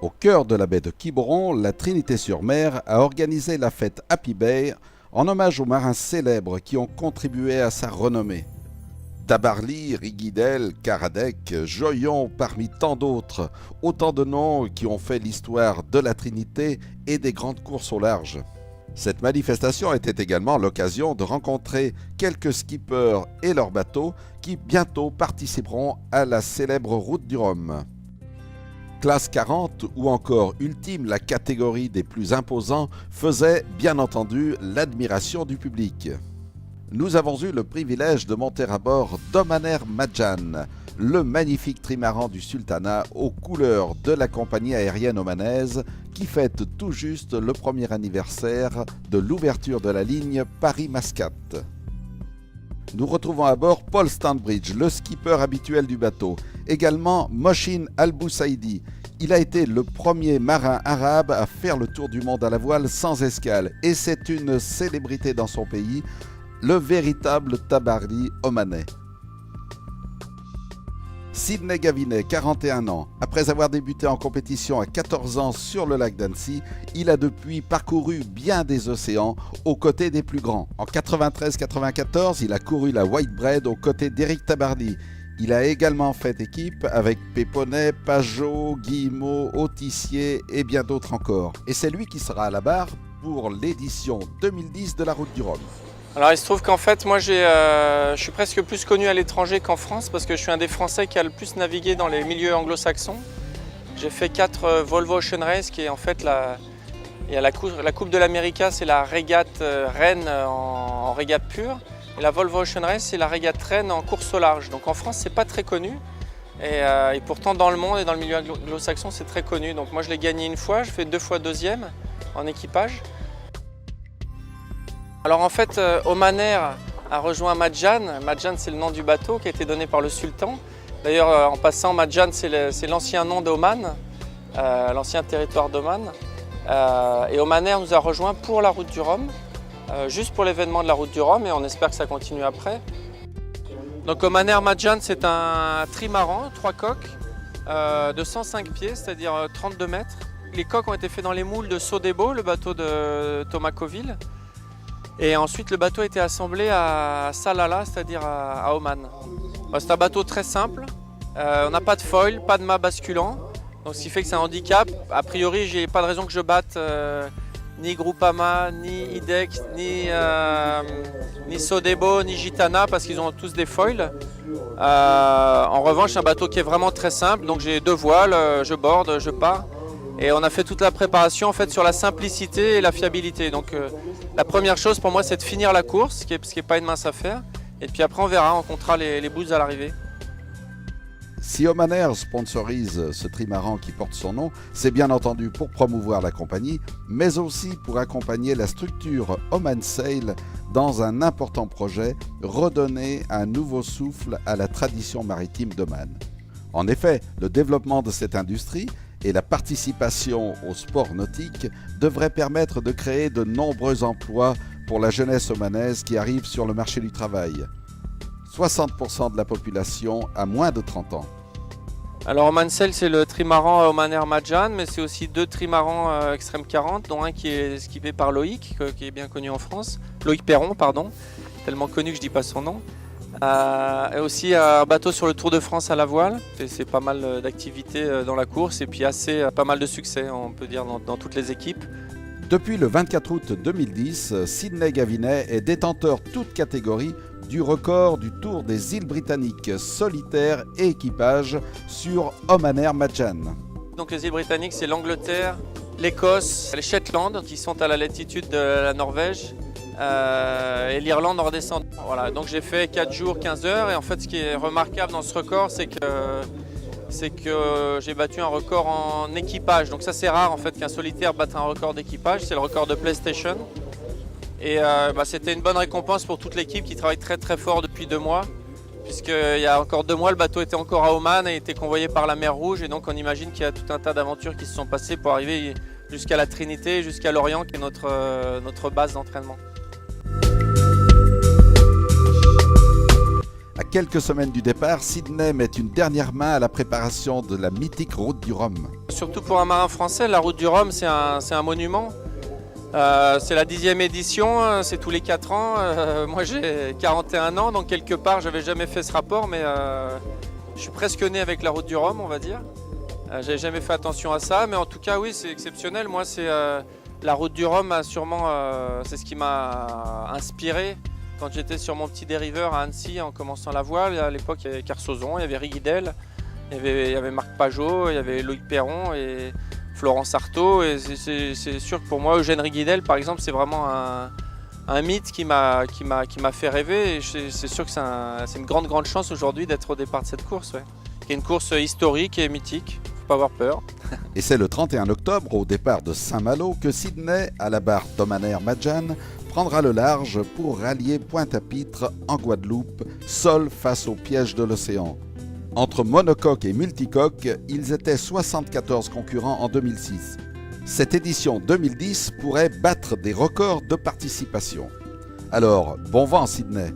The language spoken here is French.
Au cœur de la baie de Quiberon, la Trinité-sur-Mer a organisé la fête Happy Bay en hommage aux marins célèbres qui ont contribué à sa renommée. Tabarly, Rigidel, Caradec, Joyon parmi tant d'autres, autant de noms qui ont fait l'histoire de la Trinité et des grandes courses au large. Cette manifestation était également l'occasion de rencontrer quelques skippers et leurs bateaux qui bientôt participeront à la célèbre route du Rhum. Classe 40 ou encore ultime, la catégorie des plus imposants faisait bien entendu l'admiration du public. Nous avons eu le privilège de monter à bord d'Omaner Marjan, le magnifique trimaran du sultanat aux couleurs de la compagnie aérienne omanaise qui fête tout juste le premier anniversaire de l'ouverture de la ligne Paris-Mascate. Nous retrouvons à bord Paul Stanbridge, le skipper habituel du bateau. Également Moshin Al-Boussaidi. Il a été le premier marin arabe à faire le tour du monde à la voile sans escale. Et c'est une célébrité dans son pays, le véritable Tabarly omanais. Sidney Gavinet, 41 ans. Après avoir débuté en compétition à 14 ans sur le lac d'Annecy, il a depuis parcouru bien des océans aux côtés des plus grands. En 93-94, il a couru la Whitbread aux côtés d'Éric Tabarly. Il a également fait équipe avec Péponnet, Pajot, Guillemot, Autissier et bien d'autres encore. Et c'est lui qui sera à la barre pour l'édition 2010 de la Route du Rhum. Alors il se trouve qu'en fait moi je suis presque plus connu à l'étranger qu'en France parce que je suis un des Français qui a le plus navigué dans les milieux anglo-saxons. J'ai fait 4 Volvo Ocean Race qui est en fait la Coupe de l'America, c'est la régate reine en régate pure. Et la Volvo Ocean Race c'est la régate reine en course au large. Donc en France c'est pas très connu et pourtant dans le monde et dans le milieu anglo-saxon c'est très connu. Donc moi je l'ai gagné une fois, je fais 2 fois deuxième en équipage. Alors en fait, Omaner a rejoint Marjan. Marjan, c'est le nom du bateau qui a été donné par le sultan. D'ailleurs, en passant, Marjan, c'est l'ancien nom d'Oman, l'ancien territoire d'Oman. Et Omaner nous a rejoint pour la route du Rhum, juste pour l'événement de la route du Rhum, et on espère que ça continue après. Donc Omaner Marjan, c'est un trimaran, 3 coques, de 105 pieds, c'est-à-dire 32 mètres. Les coques ont été faites dans les moules de Sodebo, le bateau de Thomas Coville. Et ensuite, le bateau a été assemblé à Salalah, c'est-à-dire à Oman. C'est un bateau très simple. On n'a pas de foil, pas de mât basculant. Donc, ce qui fait que c'est un handicap. A priori, j'ai pas de raison que je batte ni Groupama, ni IDEX, ni Sodebo, ni Gitana, parce qu'ils ont tous des foils. En revanche, c'est un bateau qui est vraiment très simple. Donc, j'ai 2 voiles, je borde, je pars. Et on a fait toute la préparation en fait sur la simplicité et la fiabilité. Donc la première chose pour moi c'est de finir la course, ce qui est pas une mince affaire. Et puis après on verra, on comptera les boosts à l'arrivée. Si Omaner sponsorise ce trimaran qui porte son nom, c'est bien entendu pour promouvoir la compagnie, mais aussi pour accompagner la structure Oman Sail dans un important projet, redonner un nouveau souffle à la tradition maritime d'Oman. En effet, le développement de cette industrie et la participation au sport nautique devrait permettre de créer de nombreux emplois pour la jeunesse omanaise qui arrive sur le marché du travail. 60% de la population a moins de 30 ans. Alors Oman Sail c'est le trimaran Omaner Marjan, mais c'est aussi 2 trimarans Extreme 40, dont un qui est skippé par Loïc, qui est bien connu en France. Loïc Perron, pardon, tellement connu que je ne dis pas son nom. Et aussi un bateau sur le Tour de France à la voile. C'est pas mal d'activités dans la course et puis pas mal de succès, on peut dire, dans toutes les équipes. Depuis le 24 août 2010, Sidney Gavinet est détenteur toute catégorie du record du Tour des îles britanniques solitaire et équipage sur Omaner Marjan. Donc les îles britanniques, c'est l'Angleterre, l'Écosse, les Shetland qui sont à la latitude de la Norvège. Et l'Irlande en redescendant. Voilà, donc j'ai fait 4 jours, 15 heures et en fait ce qui est remarquable dans ce record c'est que j'ai battu un record en équipage. Donc ça c'est rare en fait qu'un solitaire batte un record d'équipage, c'est le record de PlayStation. Et c'était une bonne récompense pour toute l'équipe qui travaille très très fort depuis 2 mois. Puisqu'il y a encore 2 mois le bateau était encore à Oman et était convoyé par la mer Rouge et donc on imagine qu'il y a tout un tas d'aventures qui se sont passées pour arriver jusqu'à la Trinité, jusqu'à Lorient qui est notre base d'entraînement. À quelques semaines du départ, Sydney met une dernière main à la préparation de la mythique Route du Rhum. Surtout pour un marin français, la Route du Rhum, c'est un monument. C'est la 10e édition, c'est tous les 4 ans. Moi j'ai 41 ans, donc quelque part j'avais jamais fait ce rapport, mais je suis presque né avec la Route du Rhum, on va dire. J'avais jamais fait attention à ça, mais en tout cas oui, c'est exceptionnel. Moi c'est la Route du Rhum c'est ce qui m'a inspiré quand j'étais sur mon petit dériveur à Annecy en commençant la voile. À l'époque il y avait Carsozon, il y avait Rigidel, il y avait Marc Pajot, il y avait Loïc Perron et Florence Artaud, et c'est sûr que pour moi Eugène Rigidel par exemple c'est vraiment un mythe qui m'a fait rêver, et c'est sûr que c'est une grande chance aujourd'hui d'être au départ de cette course, ouais. Qui est une course historique et mythique, faut pas avoir peur. Et c'est le 31 octobre au départ de Saint-Malo que Sydney, à la barre d'Omaner Madjan, prendra le large pour rallier Pointe-à-Pitre en Guadeloupe, seul face au piège de l'océan. Entre monocoque et multicoque, ils étaient 74 concurrents en 2006. Cette édition 2010 pourrait battre des records de participation. Alors, bon vent Sydney!